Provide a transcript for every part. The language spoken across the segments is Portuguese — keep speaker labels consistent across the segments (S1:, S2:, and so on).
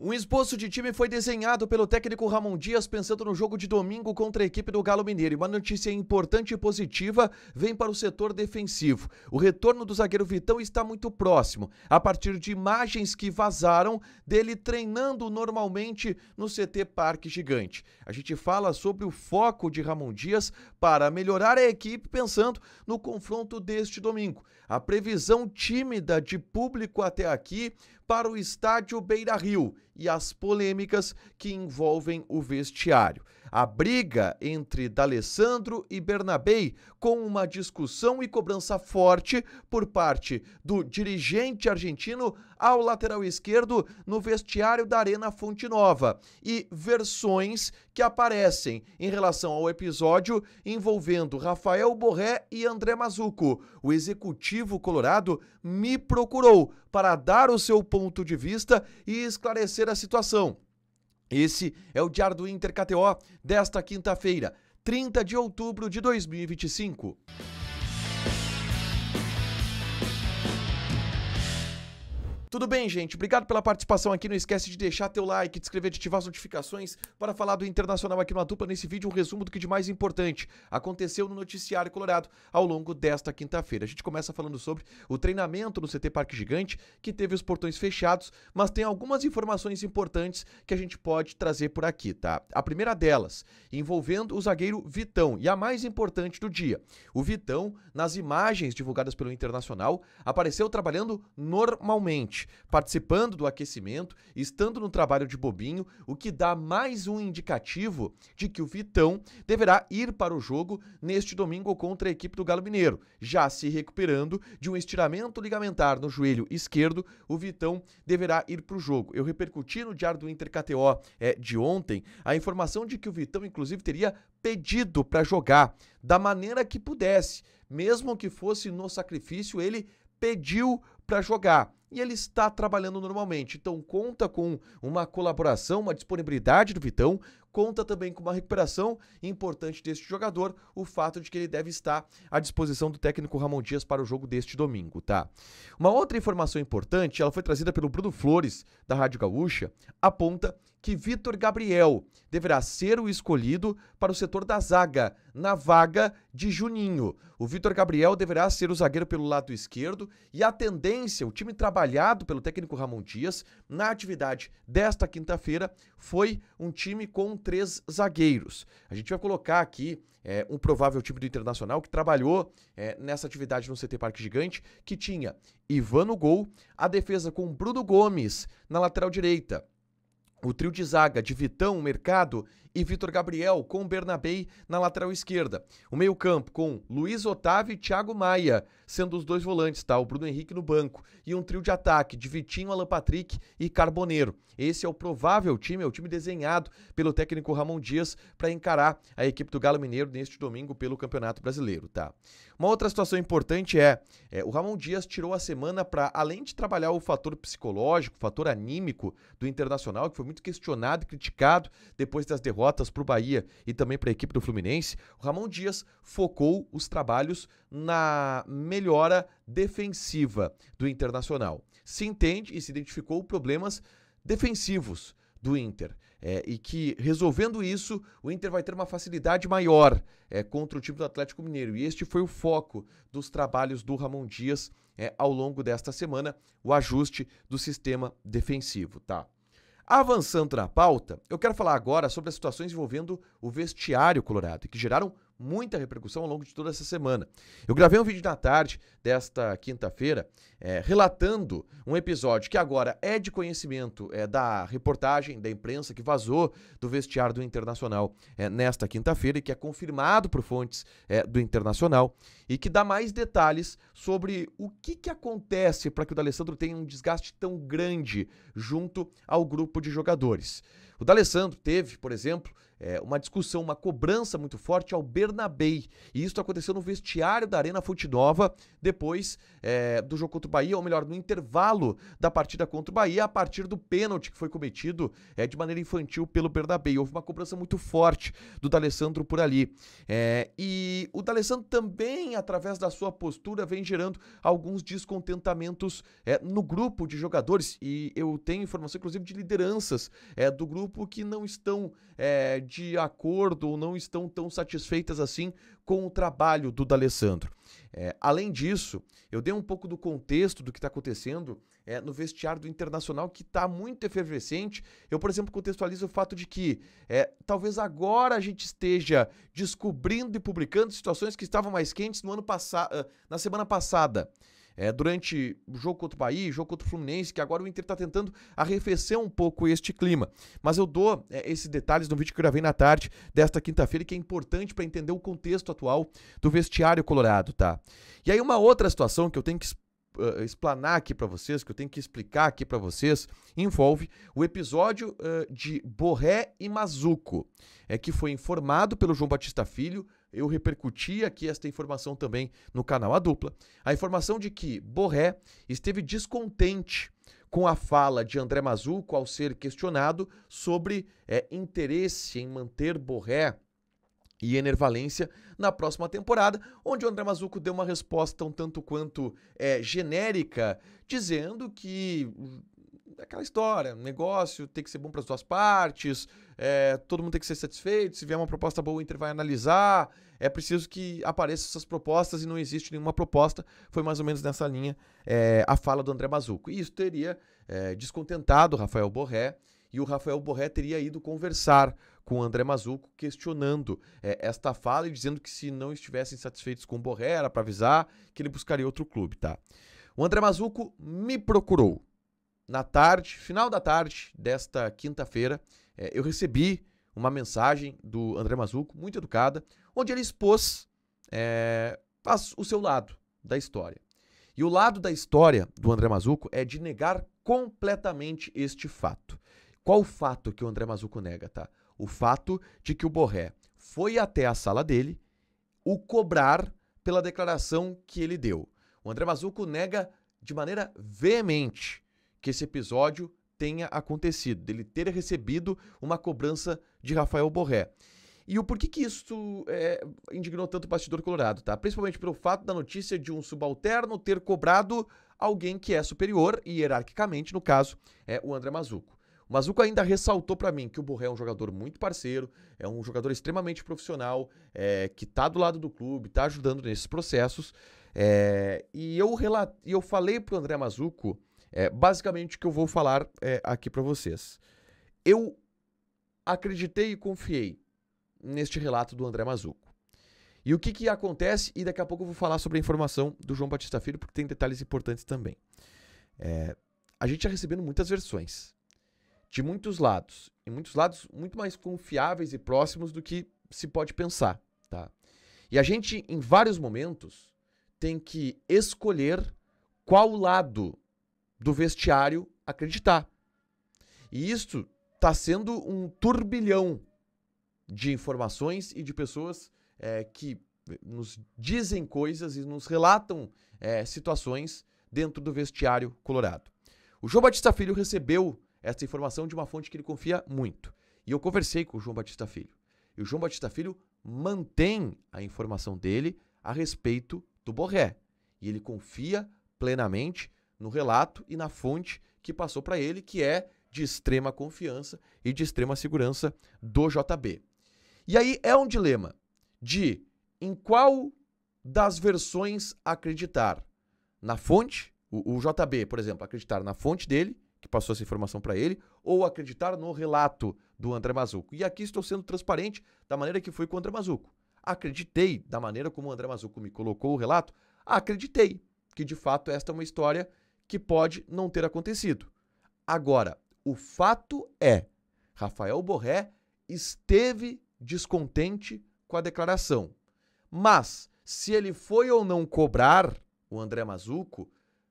S1: Um esboço de time foi desenhado pelo técnico Ramon Dias pensando no jogo de domingo contra a equipe do Galo Mineiro. E uma notícia importante e positiva vem para o setor defensivo. O retorno do zagueiro Vitão está muito próximo, a partir de imagens que vazaram dele treinando normalmente no CT Parque Gigante. A gente fala sobre o foco de Ramon Dias para melhorar a equipe pensando no confronto deste domingo. A previsão tímida de público até aqui para o estádio Beira-Rio e as polêmicas que envolvem o vestiário. A briga entre D'Alessandro e Bernabei, com uma discussão e cobrança forte por parte do dirigente argentino ao lateral esquerdo no vestiário da Arena Fonte Nova, e versões que aparecem em relação ao episódio envolvendo Rafael Borré e André Mazzucco. O executivo colorado me procurou para dar o seu ponto de vista e esclarecer a situação. Esse é o Diário do Inter KTO desta quinta-feira, 30 de outubro de 2025. Tudo bem, gente? Obrigado pela participação aqui. Não esquece de deixar teu like, de inscrever, de ativar as notificações para falar do Internacional aqui no A Dupla. Nesse vídeo, um resumo do que de mais importante aconteceu no noticiário colorado ao longo desta quinta-feira. A gente começa falando sobre o treinamento no CT Parque Gigante, que teve os portões fechados, mas tem algumas informações importantes que a gente pode trazer por aqui, tá? A primeira delas, envolvendo o zagueiro Vitão, e a mais importante do dia. O Vitão, nas imagens divulgadas pelo Internacional, apareceu trabalhando normalmente, participando do aquecimento, estando no trabalho de bobinho, o que dá mais um indicativo de que o Vitão deverá ir para o jogo neste domingo contra a equipe do Galo Mineiro. Já se recuperando de um estiramento ligamentar no joelho esquerdo, o Vitão deverá ir para o jogo. Eu repercuti no Diário do Inter KTO de ontem a informação de que o Vitão, inclusive, teria pedido para jogar da maneira que pudesse, mesmo que fosse no sacrifício, ele pediu para jogar. E ele está trabalhando normalmente, então conta com uma colaboração, uma disponibilidade do Vitão, conta também com uma recuperação importante deste jogador, o fato de que ele deve estar à disposição do técnico Ramon Dias para o jogo deste domingo, tá? Uma outra informação importante, ela foi trazida pelo Bruno Flores, da Rádio Gaúcha, aponta que Vitor Gabriel deverá ser o escolhido para o setor da zaga, na vaga de Juninho. O Vitor Gabriel deverá ser o zagueiro pelo lado esquerdo e a tendência, o time trabalhado pelo técnico Ramon Dias na atividade desta quinta-feira foi um time com 3 zagueiros. A gente vai colocar aqui um provável time do Internacional que trabalhou nessa atividade no CT Parque Gigante, que tinha Ivan no gol, a defesa com Bruno Gomes na lateral direita, o trio de zaga de Vitão, Mercado e Vitor Gabriel com Bernabei na lateral esquerda. O meio-campo com Luiz Otávio e Thiago Maia, sendo os 2 volantes, tá? O Bruno Henrique no banco. E um trio de ataque de Vitinho, Alan Patrick e Carboneiro. Esse é o provável time, é o time desenhado pelo técnico Ramon Dias para encarar a equipe do Galo Mineiro neste domingo pelo Campeonato Brasileiro, tá? Uma outra situação importante o Ramon Dias tirou a semana para, além de trabalhar o fator psicológico, o fator anímico do Internacional, que foi muito questionado e criticado depois das derrotas para o Bahia e também para a equipe do Fluminense, o Ramon Dias focou os trabalhos na melhora defensiva do Internacional. Se entende e se identificou problemas defensivos do Inter, e que, resolvendo isso, o Inter vai ter uma facilidade maior contra o time do Atlético Mineiro. E este foi o foco dos trabalhos do Ramon Dias ao longo desta semana, o ajuste do sistema defensivo, tá? Avançando na pauta, eu quero falar agora sobre as situações envolvendo o vestiário colorado, que geraram muita repercussão ao longo de toda essa semana. Eu gravei um vídeo na tarde desta quinta-feira relatando um episódio que agora é de conhecimento da reportagem da imprensa que vazou do vestiário do Internacional nesta quinta-feira e que é confirmado por fontes do Internacional e que dá mais detalhes sobre o que acontece para que o D'Alessandro tenha um desgaste tão grande junto ao grupo de jogadores. O D'Alessandro teve, por exemplo, uma discussão, uma cobrança muito forte ao Bernabéu. E isso aconteceu no vestiário da Arena Fonte Nova, depois do jogo contra o Bahia, ou melhor, no intervalo da partida contra o Bahia, a partir do pênalti que foi cometido de maneira infantil pelo Bernabéu. Houve uma cobrança muito forte do D'Alessandro por ali. E o D'Alessandro também, através da sua postura, vem gerando alguns descontentamentos no grupo de jogadores, e eu tenho informação, inclusive, de lideranças do grupo que não estão de acordo ou não estão tão satisfeitas assim com o trabalho do D'Alessandro. Além disso, eu dei um pouco do contexto do que está acontecendo no vestiário do Internacional, que está muito efervescente. Eu, por exemplo, contextualizo o fato de que talvez agora a gente esteja descobrindo e publicando situações que estavam mais quentes no ano passado, na semana passada. Durante o jogo contra o Bahia, jogo contra o Fluminense, que agora o Inter está tentando arrefecer um pouco este clima. Mas eu dou esses detalhes no vídeo que eu gravei na tarde desta quinta-feira, que é importante para entender o contexto atual do vestiário colorado, tá? E aí uma outra situação que eu tenho que explanar aqui para vocês, que eu tenho que explicar aqui para vocês, envolve o episódio de Borré e Mazuco, que foi informado pelo João Batista Filho. Eu repercuti aqui esta informação também no canal A Dupla. A informação de que Borré esteve descontente com a fala de André Mazuco ao ser questionado sobre interesse em manter Borré e Ener Valencia na próxima temporada, onde o André Mazuco deu uma resposta um tanto quanto genérica, dizendo que aquela história, negócio tem que ser bom para as duas partes, todo mundo tem que ser satisfeito, se vier uma proposta boa o Inter vai analisar, é preciso que apareçam essas propostas e não existe nenhuma proposta. Foi mais ou menos nessa linha a fala do André Mazuco. E isso teria descontentado o Rafael Borré, e o Rafael Borré teria ido conversar com o André Mazuco, questionando esta fala e dizendo que se não estivessem satisfeitos com o Borré, era para avisar que ele buscaria outro clube, tá? O André Mazuco me procurou na tarde, final da tarde desta quinta-feira. Eu recebi uma mensagem do André Mazuco, muito educada, onde ele expôs o seu lado da história. E o lado da história do André Mazuco é de negar completamente este fato. Qual o fato que o André Mazuco nega, tá? O fato de que o Borré foi até a sala dele o cobrar pela declaração que ele deu. O André Mazuco nega de maneira veemente que esse episódio tenha acontecido, dele ter recebido uma cobrança de Rafael Borré. E o porquê que isso indignou tanto o bastidor colorado, tá? Principalmente pelo fato da notícia de um subalterno ter cobrado alguém que é superior, e hierarquicamente, no caso, o André Mazuco. O Mazuco ainda ressaltou para mim que o Borré é um jogador muito parceiro, é um jogador extremamente profissional, que tá do lado do clube, tá ajudando nesses processos. E eu falei pro André Mazuco basicamente o que eu vou falar aqui para vocês. Eu acreditei e confiei neste relato do André Mazuco. E o que acontece, e daqui a pouco eu vou falar sobre a informação do João Batista Filho, porque tem detalhes importantes também. A gente está recebendo muitas versões, de muitos lados, e muitos lados muito mais confiáveis e próximos do que se pode pensar, tá? E a gente, em vários momentos, tem que escolher qual lado do vestiário acreditar. E isso está sendo um turbilhão de informações e de pessoas que nos dizem coisas e nos relatam situações dentro do vestiário colorado. O João Batista Filho recebeu essa informação de uma fonte que ele confia muito. E eu conversei com o João Batista Filho. E o João Batista Filho mantém a informação dele a respeito do Borré. E ele confia plenamente no relato e na fonte que passou para ele, que é de extrema confiança e de extrema segurança do JB. E aí é um dilema de em qual das versões acreditar. Na fonte, o JB, por exemplo, acreditar na fonte dele, que passou essa informação para ele, ou acreditar no relato do André Mazuco. E aqui estou sendo transparente da maneira que foi com o André Mazuco. Acreditei da maneira como o André Mazuco me colocou o relato, acreditei que de fato esta é uma história que pode não ter acontecido. Agora, o fato é, Rafael Borré esteve descontente com a declaração. Mas, se ele foi ou não cobrar o André Mazuco,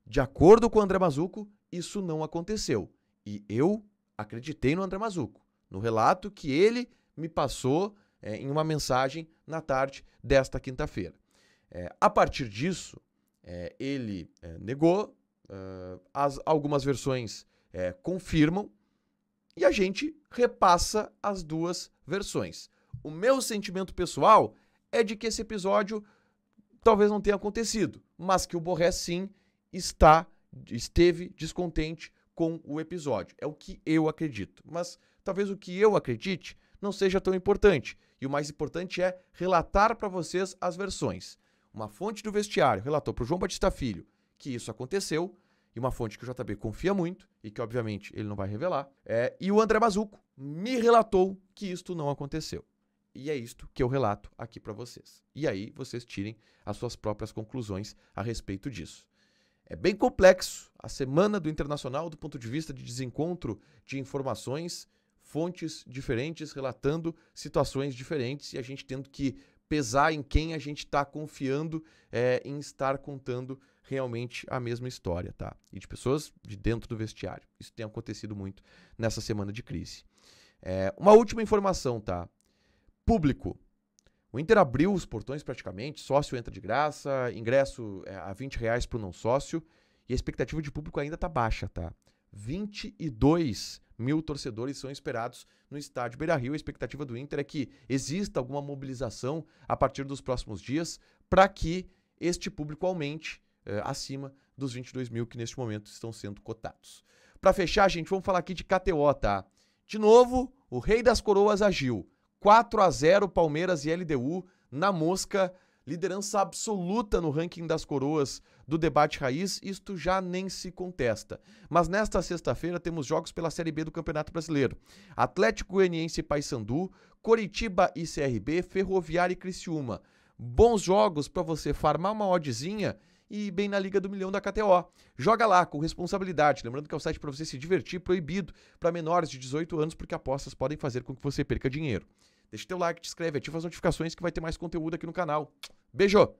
S1: de acordo com o André Mazuco, isso não aconteceu. E eu acreditei no André Mazuco, no relato que ele me passou em uma mensagem na tarde desta quinta-feira. A partir disso, ele negou, algumas versões confirmam, e a gente repassa as duas versões. O meu sentimento pessoal é de que esse episódio talvez não tenha acontecido, mas que o Borré sim esteve descontente com o episódio. É o que eu acredito. Mas talvez o que eu acredite não seja tão importante. E o mais importante é relatar para vocês as versões. Uma fonte do vestiário relatou para o João Batista Filho que isso aconteceu, e uma fonte que o JB confia muito, e que obviamente ele não vai revelar, e o André Bazuco me relatou que isto não aconteceu. E é isto que eu relato aqui para vocês. E aí vocês tirem as suas próprias conclusões a respeito disso. É bem complexo a semana do Internacional do ponto de vista de desencontro de informações, fontes diferentes relatando situações diferentes e a gente tendo que pesar em quem a gente está confiando em estar contando realmente a mesma história, tá? E de pessoas de dentro do vestiário. Isso tem acontecido muito nessa semana de crise. Uma última informação, tá? Público. O Inter abriu os portões praticamente, sócio entra de graça, ingresso a R$20 para o não sócio, e a expectativa de público ainda tá baixa, tá? 22 mil torcedores são esperados no estádio Beira-Rio. A expectativa do Inter é que exista alguma mobilização a partir dos próximos dias para que este público aumente acima dos 22 mil que neste momento estão sendo cotados. Para fechar, gente, vamos falar aqui de KTO, tá? De novo, o Rei das Coroas agiu. 4-0 Palmeiras e LDU na mosca, liderança absoluta no ranking das coroas do debate raiz, isto já nem se contesta. Mas nesta sexta-feira temos jogos pela Série B do Campeonato Brasileiro. Atlético Goianiense e Paysandu, Coritiba e CRB, Ferroviária e Criciúma. Bons jogos para você farmar uma oddzinha e bem na Liga do Milhão da KTO. Joga lá com responsabilidade, lembrando que é o site para você se divertir, proibido para menores de 18 anos, porque apostas podem fazer com que você perca dinheiro. Deixa teu like, te inscreve, ativa as notificações que vai ter mais conteúdo aqui no canal. Beijo!